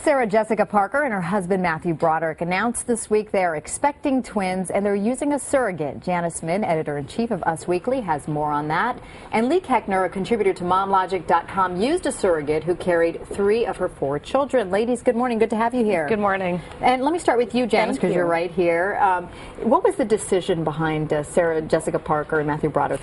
Sarah Jessica Parker and her husband Matthew Broderick announced this week they are expecting twins and they're using a surrogate. Janice Min, editor-in-chief of Us Weekly, has more on that. And Leigh Koechner, a contributor to MomLogic.com, used a surrogate who carried 3 of her 4 children. Ladies, good morning. Good to have you here. Good morning. And let me start with you, Janice, because you're right here. What was the decision behind Sarah Jessica Parker and Matthew Broderick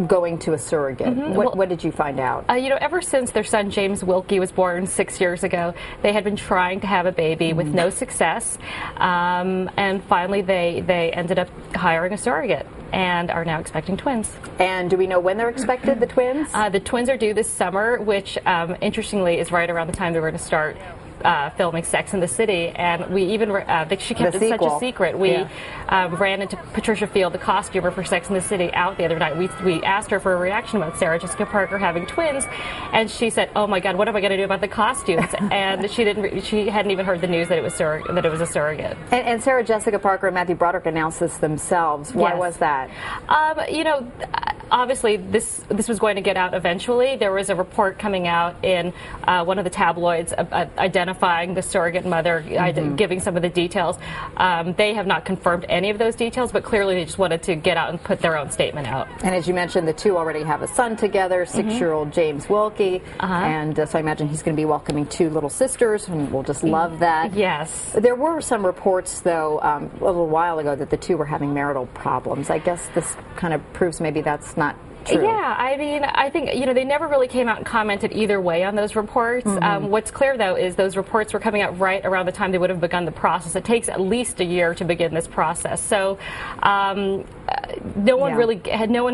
going to a surrogate? What did you find out? Ever since their son James Wilkie was born 6 years ago, they had been trying to have a baby with no success, and finally they ended up hiring a surrogate and are now expecting twins. And do we know when they're expected, the twins? The twins are due this summer, which interestingly is right around the time they were going to start filming Sex and the City, and we even she kept it such a secret. We ran into Patricia Field, the costumer for Sex and the City, out the other night. We asked her for a reaction about Sarah Jessica Parker having twins, and she said, "Oh my God, what am I going to do about the costumes?" And she hadn't even heard the news that it was a surrogate. And Sarah Jessica Parker and Matthew Broderick announced this themselves. Why was that? Obviously this was going to get out eventually. There was a report coming out in one of the tabloids identifying the surrogate mother, giving some of the details. They have not confirmed any of those details, but clearly they just wanted to get out and put their own statement out. And as you mentioned, the two already have a son together, 6-year-old James Wilkie, and so I imagine he's going to be welcoming 2 little sisters, and we'll just love that. Yes. There were some reports, though, a little while ago that the 2 were having marital problems. I guess this kind of proves maybe that's not true. Yeah, I think they never really came out and commented either way on those reports. What's clear though is those reports were coming out right around the time they would have begun the process. It takes at least a year to begin this process, so no one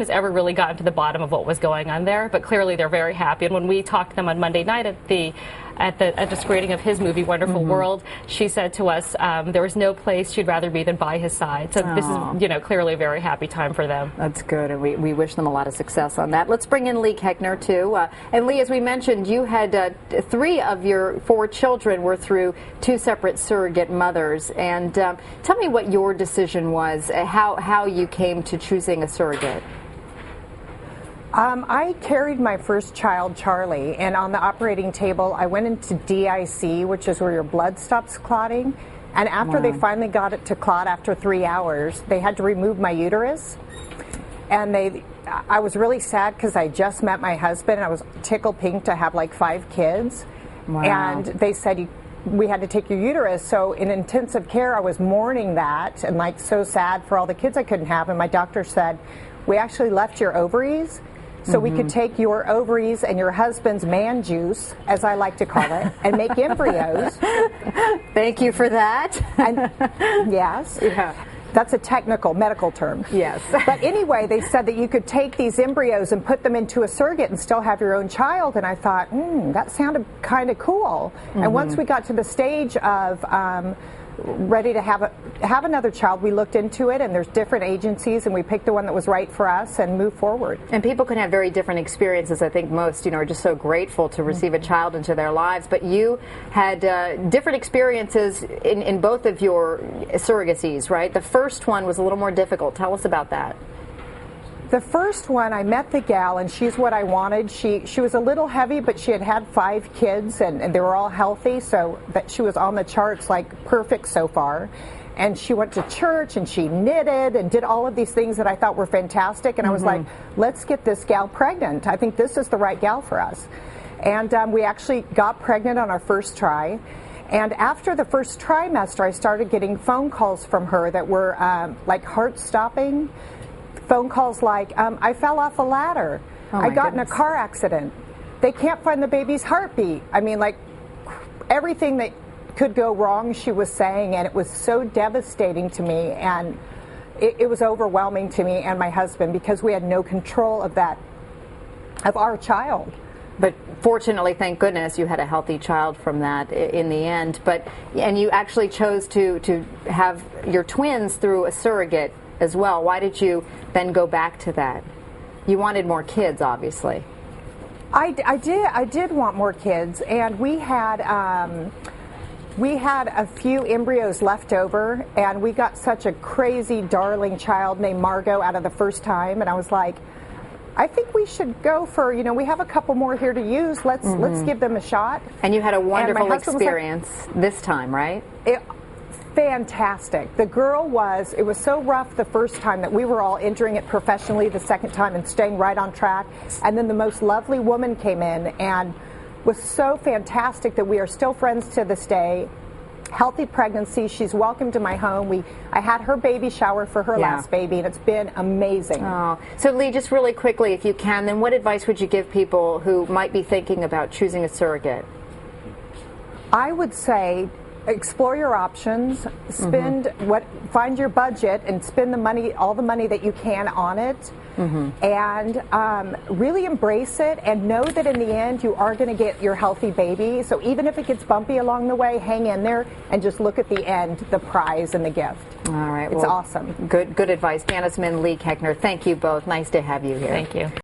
has ever really gotten to the bottom of what was going on there. But clearly they're very happy. And when we talked to them on Monday night at the screening of his movie Wonderful World, she said to us there was no place she'd rather be than by his side. So this is clearly a very happy time for them. That's good, and we wish them a lot of success on that. Let's bring in Leigh Koechner too. And Leigh, as we mentioned, you had 3 of your 4 children were through 2 separate surrogate mothers. And tell me what your decision was, how you came to choosing a surrogate. I carried my first child, Charlie, and on the operating table I went into DIC, which is where your blood stops clotting. And after they finally got it to clot after 3 hours, they had to remove my uterus. And I was really sad because I just met my husband and I was tickled pink to have like 5 kids. And they said we had to take your uterus. So in intensive care I was mourning that and like so sad for all the kids I couldn't have. And my doctor said, we actually left your ovaries so we could take your ovaries and your husband's man juice, as I like to call it, and make embryos. Thank you for that. And, yes. Yeah. That's a technical medical term. Yes. But anyway, they said that you could take these embryos and put them into a surrogate and still have your own child. And I thought, that sounded kind of cool. And once we got to the stage of ready to have another child, we looked into it, and there's different agencies, and we picked the one that was right for us and moved forward. And people can have very different experiences. I think most, are just so grateful to receive a child into their lives. But you had different experiences in both of your surrogacies, right? The first one was a little more difficult. Tell us about that. The first one, I met the gal, and she's what I wanted. She was a little heavy, but she had 5 kids, and they were all healthy, so that she was on the charts, like perfect so far. And she went to church, and she knitted, and did all of these things that I thought were fantastic. And I was like, let's get this gal pregnant. I think this is the right gal for us. And we actually got pregnant on our first try. And after the first trimester, I started getting phone calls from her that were like heart-stopping. Phone calls like, I fell off a ladder. I got in a car accident. They can't find the baby's heartbeat. I mean, like, everything that could go wrong she was saying, and it was so devastating to me, and it was overwhelming to me and my husband because we had no control of our child. But fortunately, thank goodness, you had a healthy child from that in the end. And you actually chose to have your twins through a surrogate as well. Why did you then go back to that? You wanted more kids, obviously. I did want more kids, and we had a few embryos left over, and we got such a crazy, darling child named Margot out of the first time, and I was like, I think we should go for, you know, we have a couple more here to use. Let's give them a shot. And you had a wonderful husband was experience this time, right? Fantastic. The girl was, it was so rough the first time that we were all entering it professionally the second time and staying right on track. And then the most lovely woman came in and was so fantastic that we are still friends to this day. Healthy pregnancy. She's welcome to my home. I had her baby shower for her last baby, and it's been amazing. Oh. So Leigh, just really quickly, if you can, then what advice would you give people who might be thinking about choosing a surrogate? I would say explore your options, spend find your budget and spend the money, all the money that you can on it, and really embrace it and know that in the end you are going to get your healthy baby. So even if it gets bumpy along the way, hang in there and just look at the end, the prize and the gift. All right. It's awesome. Good advice. Janice Min, Leigh Koechner, thank you both. Nice to have you here. Thank you.